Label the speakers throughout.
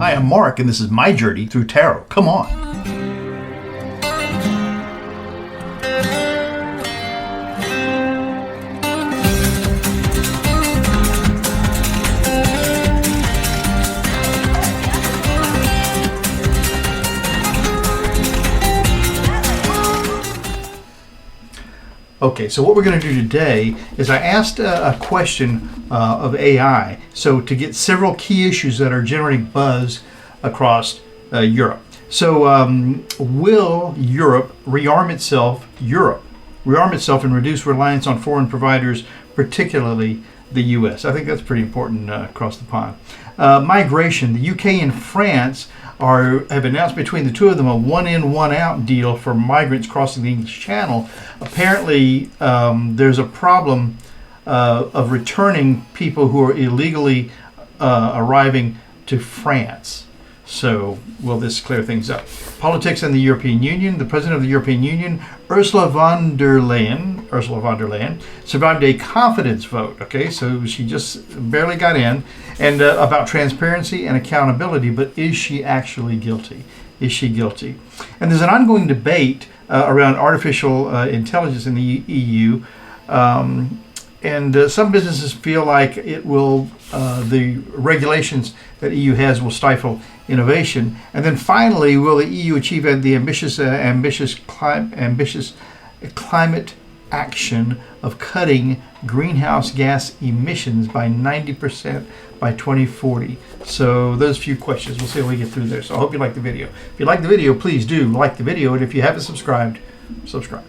Speaker 1: Hi, I'm Mark, and this is my journey through tarot. Come on. Okay, so what we're going to do today is I asked a question of AI, so to get several key issues that are generating buzz across Europe. So will Europe rearm itself and reduce reliance on foreign providers, particularly the U.S.? I think that's pretty important across the pond. Migration, the UK and France have announced between the two of them a one-in, one-out deal for migrants crossing the English Channel. Apparently, there's a problem of returning people who are illegally arriving to France. So, will this clear things up? Politics in the European Union. The President of the European Union, Ursula von der Leyen, survived a confidence vote. Okay, so she just barely got in, and about transparency and accountability. But is she actually guilty? Is she guilty? And there's an ongoing debate around artificial intelligence in the EU. And some businesses feel like it will, the regulations that EU has will stifle innovation. And then finally, will the EU achieve the ambitious climate action of cutting greenhouse gas emissions by 90% by 2040? So those few questions, we'll see how we get through there. So I hope you like the video. If you like the video, please do like the video. And if you haven't subscribed, subscribe.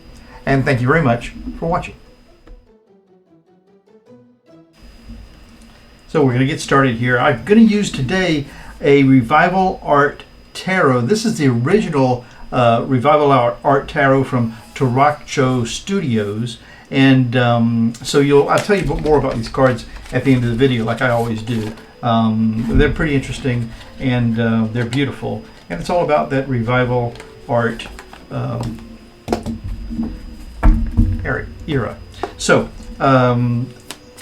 Speaker 1: And thank you very much for watching. So we're going to get started here. I'm going to use today a Revival Art Tarot. This is the original Revival Art Tarot from Tarocco Studios. And so I'll tell you more about these cards at the end of the video, like I always do. They're pretty interesting, and they're beautiful. And it's all about that Revival Art era. So,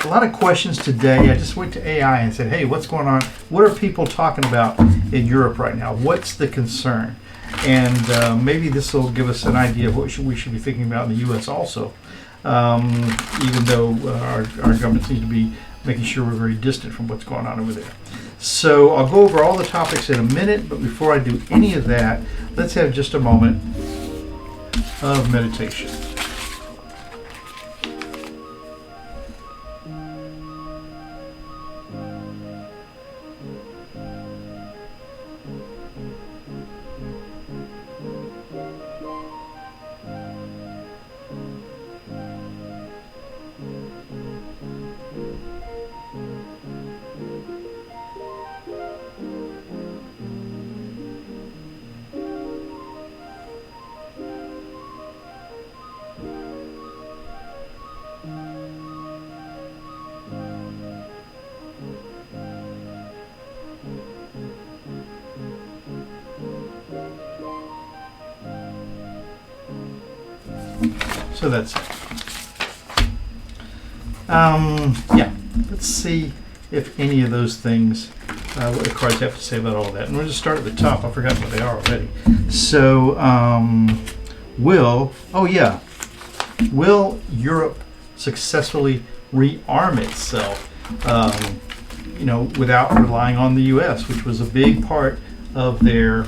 Speaker 1: a lot of questions today. I just went to AI and said, hey, what's going on? What are people talking about in Europe right now? What's the concern? And maybe this will give us an idea of what we should be thinking about in the U.S. also, even though our government seems to be making sure we're very distant from what's going on over there. So I'll go over all the topics in a minute, but before I do any of that, let's have just a moment of meditation. So that's it. Yeah, let's see if any of those things, what the cards have to say about all that. And we'll just start at the top. I've forgotten what they are already. So, will Europe successfully rearm itself, without relying on the U.S., which was a big part of their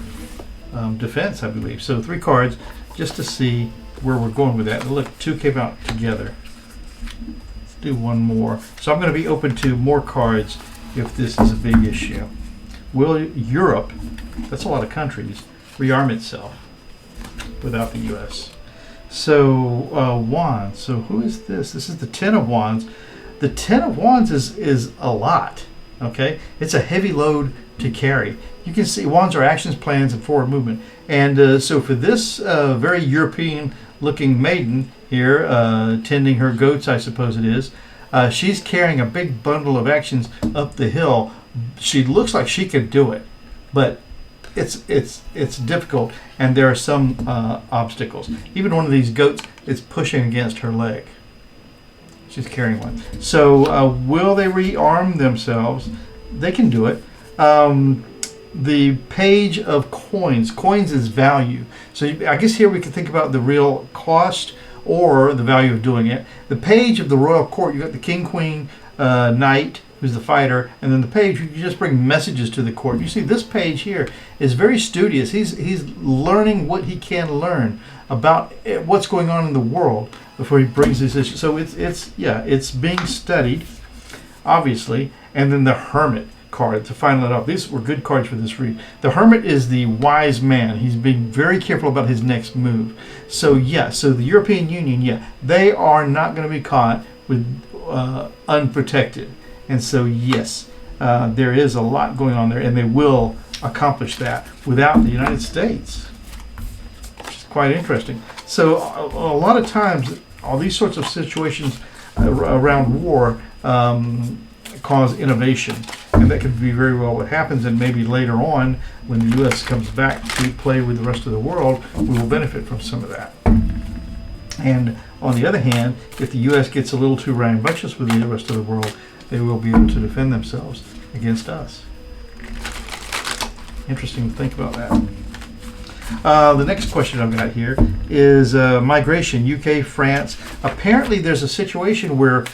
Speaker 1: defense, I believe. So 3 cards just to see where we're going with that. Look, 2 came out together. Let's do one more. So I'm going to be open to more cards if this is a big issue. Will Europe, that's a lot of countries, rearm itself without the U.S.? So Wands. So who is this? This is the Ten of Wands. The Ten of Wands is a lot. Okay, it's a heavy load to carry. You can see wands are actions, plans, and forward movement. And so for this very European-looking maiden here, tending her goats, I suppose it is, she's carrying a big bundle of actions up the hill. She looks like she could do it, but it's difficult, and there are some obstacles. Even one of these goats is pushing against her leg. She's carrying one. So will they rearm themselves? They can do it. the page of coins. Coins is value. So I guess here we can think about the real cost or the value of doing it. The page of the royal court, you got the king, queen, knight, who's the fighter, and then the page, you just bring messages to the court. You see this page here is very studious. He's learning what he can learn about what's going on in the world before he brings these issues. So it's being studied, obviously. And then the hermit card to final it off. These were good cards for this read. The hermit is the wise man. He's being very careful about his next move. So so the European Union, they are not going to be caught with unprotected. And so yes, there is a lot going on there, and they will accomplish that without the United States, which is quite interesting. So a lot of times, all these sorts of situations around war cause innovation, and that could be very well what happens. And maybe later on, when the U.S. comes back to play with the rest of the world, we will benefit from some of that. And on the other hand, if the U.S. gets a little too rambunctious with the rest of the world, they will be able to defend themselves against us. Interesting to think about that. The next question I've got here is migration, UK, France. Apparently there's a situation where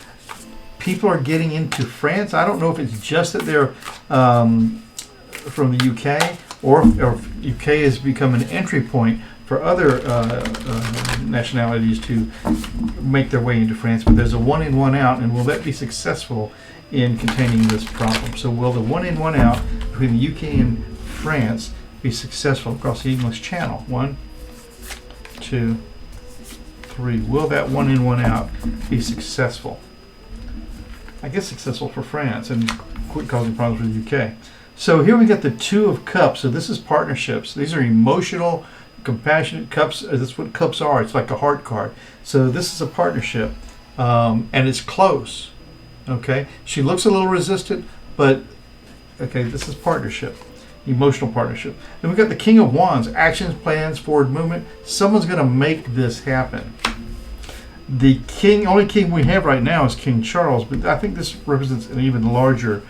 Speaker 1: people are getting into France. I don't know if it's just that they're from the UK, or UK has become an entry point for other nationalities to make their way into France. But there's a one in, one out, and will that be successful in containing this problem? So will the one in, one out between the UK and France be successful across the English Channel? 1, 2, 3. Will that one in, one out be successful? I guess successful for France and quit causing problems with the UK. So here we get the Two of Cups. So this is partnerships. These are emotional, compassionate cups. That's what cups are. It's like a heart card. So this is a partnership, and it's close. Okay, she looks a little resistant, but okay, this is partnership, emotional partnership. Then we got the King of Wands, actions, plans, forward movement. Someone's going to make this happen. The only king we have right now is King Charles, but I think this represents an even larger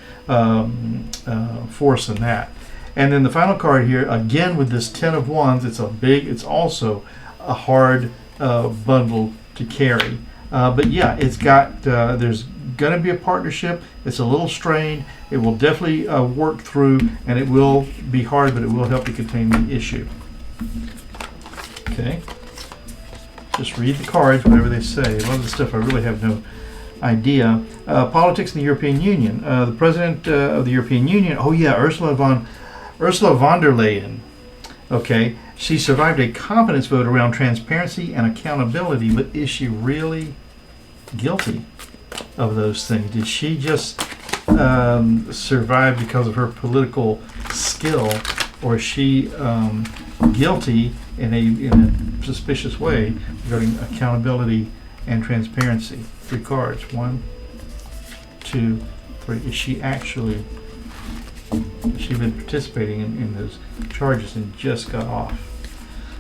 Speaker 1: force than that. And then the final card here, again with this Ten of Wands, it's also a hard bundle to carry. But it's got, there's going to be a partnership. It's a little strained. It will definitely work through, and it will be hard, but it will help you contain the issue. Okay. Just read the cards, whatever they say. A lot of the stuff I really have no idea. Politics in the European Union. The president of the European Union, Ursula von der Leyen. Okay, she survived a confidence vote around transparency and accountability, but is she really guilty of those things? Did she just survive because of her political skill, or is she guilty in a suspicious way regarding accountability and transparency? 3 cards. 1, 2, 3. Is she actually? Has she been participating in those charges and just got off?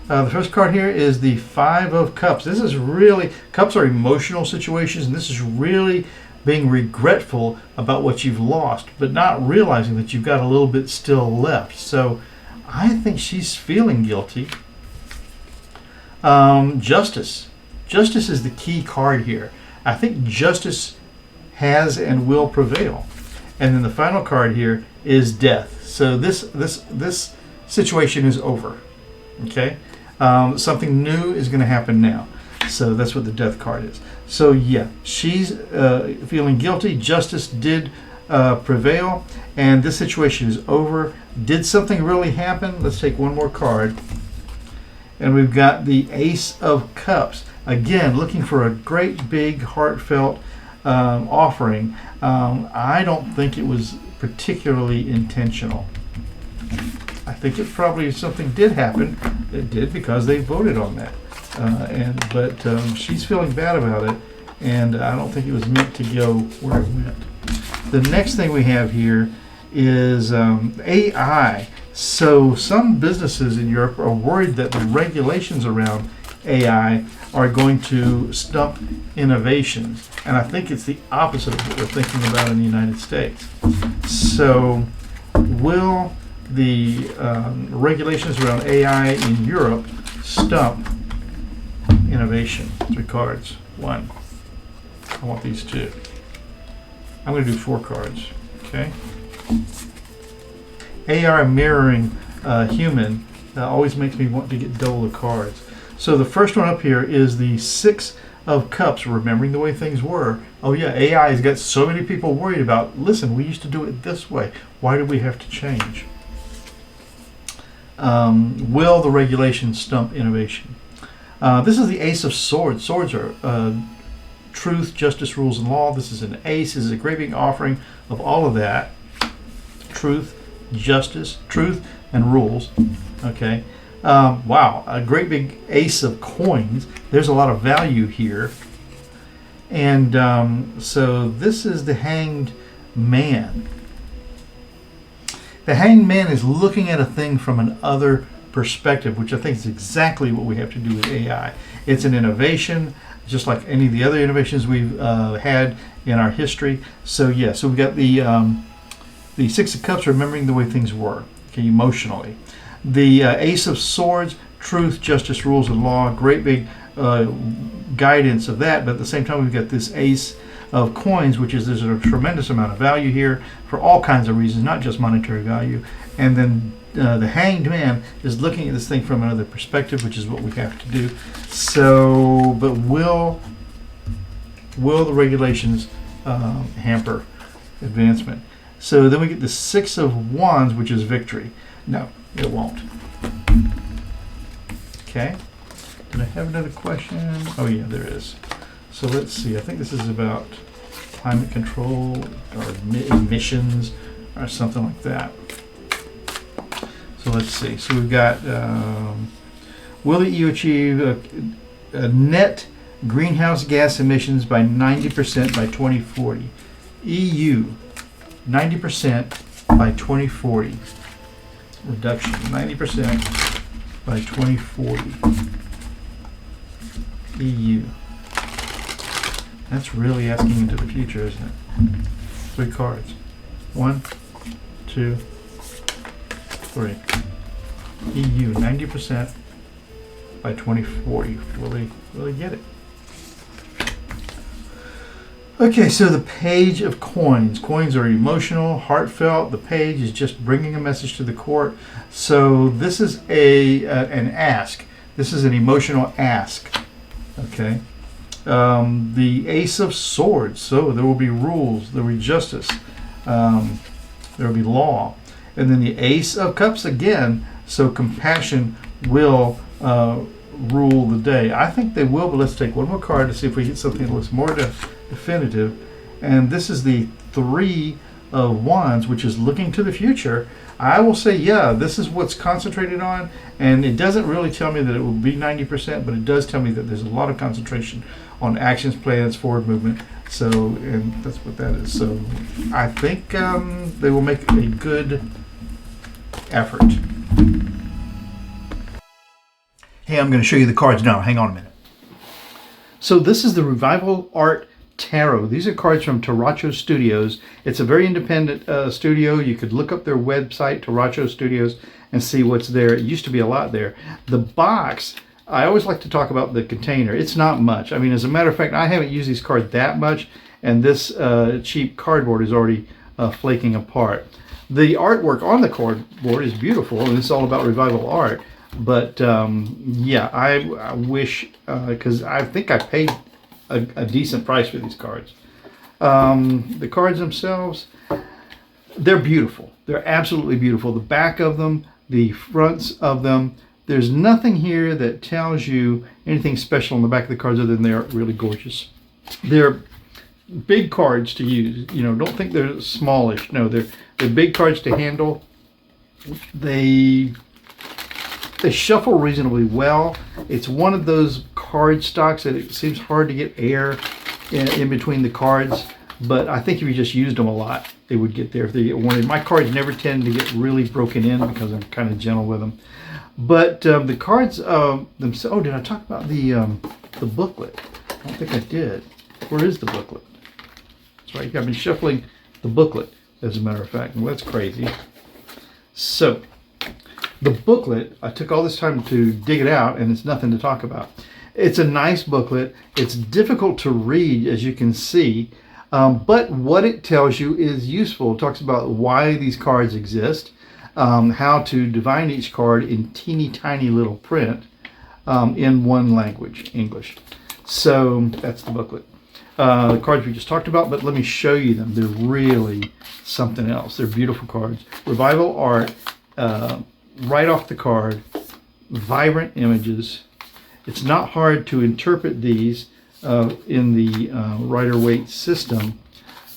Speaker 1: The first card here is the Five of Cups. This is really, cups are emotional situations, and this is really being regretful about what you've lost, but not realizing that you've got a little bit still left. So I think she's feeling guilty. Justice. Justice is the key card here. I think justice has and will prevail. And then the final card here is death. So this situation is over. Okay? Something new is going to happen now. So that's what the death card is. So she's feeling guilty. Justice did prevail, and this situation is over. Did something really happen? Let's take one more card. And we've got the Ace of Cups. Again, looking for a great, big, heartfelt offering. I don't think it was particularly intentional. I think it probably something did happen. It did because they voted on that. But she's feeling bad about it, and I don't think it was meant to go where it went. The next thing we have here is AI. So some businesses in Europe are worried that the regulations around AI are going to stump innovations. And I think it's the opposite of what we're thinking about in the United States. So will the regulations around AI in Europe stump innovation. 3 cards. 1. I want these 2. I'm going to do 4 cards. Okay. AI mirroring human always makes me want to get double the cards. So the first one up here is the 6 of Cups, remembering the way things were. Oh yeah, AI has got so many people worried about, listen, we used to do it this way. Why do we have to change? Will the regulations stump innovation? This is the Ace of Swords. Swords are truth, justice, rules, and law. This is an ace. This is a great big offering of all of that. Truth, justice, truth, and rules. Okay. Wow, a great big ace of coins. There's a lot of value here. And so this is the Hanged Man. The Hanged Man is looking at a thing from an other perspective, which I think is exactly what we have to do with AI. It's an innovation, just like any of the other innovations we've had in our history. So yeah, so we've got the 6 of Cups, remembering the way things were, okay, emotionally. The Ace of Swords, truth, justice, rules, and law. Great big guidance of that, but at the same time we've got this Ace of Coins, which is there's a tremendous amount of value here for all kinds of reasons, not just monetary value. And then the Hanged Man is looking at this thing from another perspective, which is what we have to do. So, but will the regulations hamper advancement? So then we get the 6 of Wands, which is victory. No, it won't. Okay. Did I have another question? Oh yeah, there is. So let's see. I think this is about climate control or emissions or something like that. So let's see. So we've got, will the EU achieve a net greenhouse gas emissions by 90% by 2040? EU, 90% by 2040. Reduction, 90% by 2040. EU. That's really asking into the future, isn't it? 3 cards. 1, 2, 3. EU, 90% by 2040. Will they get it? Okay, so the Page of Coins. Coins are emotional, heartfelt. The page is just bringing a message to the court. So this is an ask. This is an emotional ask. Okay. The Ace of Swords. So there will be rules. There will be justice. There will be law. And then the Ace of Cups again. So compassion will rule the day. I think they will, but let's take one more card to see if we get something that looks more definitive. And this is the 3 of Wands, which is looking to the future. I will say, yeah, this is what's concentrated on, and it doesn't really tell me that it will be 90%, but it does tell me that there's a lot of concentration on actions, plans, forward movement. So, and that's what that is. So I think they will make a good effort. Hey, I'm going to show you the cards now. Hang on a minute. So this is the Revival Art Tarot. These are cards from Taracho Studios. It's a very independent studio. You could look up their website, Taracho Studios, and see what's there. It used to be a lot there. The box, I always like to talk about the container. It's not much. I mean, as a matter of fact, I haven't used these cards that much, and this cheap cardboard is already flaking apart. The artwork on the cardboard is beautiful, and it's all about revival art. But yeah, I wish, because I think I paid a decent price for these cards. The cards themselves, they're beautiful. They're absolutely beautiful. The back of them, the fronts of them, there's nothing here that tells you anything special on the back of the cards other than they're really gorgeous. They're big cards to use. You know, don't think they're smallish. No, they're big cards to handle. They shuffle reasonably well. It's one of those card stocks that it seems hard to get air in between the cards, but I think if you just used them a lot, they would get there if they get wanted. My cards never tend to get really broken in because I'm kind of gentle with them. But the cards themselves, oh, did I talk about the booklet? I don't think I did. Where is the booklet? That's right, I've been shuffling the booklet, as a matter of fact. Well, that's crazy. So the booklet, I took all this time to dig it out, and it's nothing to talk about. It's a nice booklet. It's difficult to read, as you can see, but what it tells you is useful. It talks about why these cards exist, how to divine each card in teeny tiny little print in one language, English. So that's the booklet. The cards we just talked about, but let me show you them. They're really something else. They're beautiful cards. Revival art, right off the card, vibrant images. It's not hard to interpret these in the Rider-Waite system,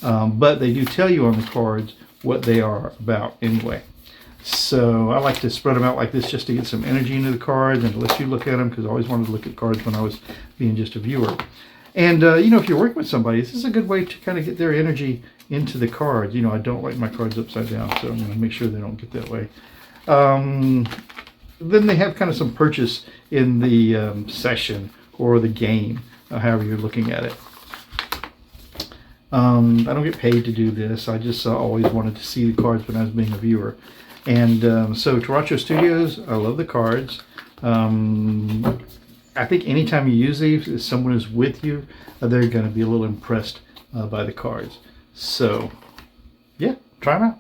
Speaker 1: but they do tell you on the cards what they are about anyway. So I like to spread them out like this just to get some energy into the cards and to let you look at them, because I always wanted to look at cards when I was being just a viewer. And, you know, if you're working with somebody, this is a good way to kind of get their energy into the cards. You know, I don't like my cards upside down, so I'm going to make sure they don't get that way. Then they have kind of some purchase in the session or the game, however you're looking at it. I don't get paid to do this. I just always wanted to see the cards when I was being a viewer. And so Taracho Studios, I love the cards. I think anytime you use these, if someone is with you, they're going to be a little impressed by the cards. So, yeah, try them out.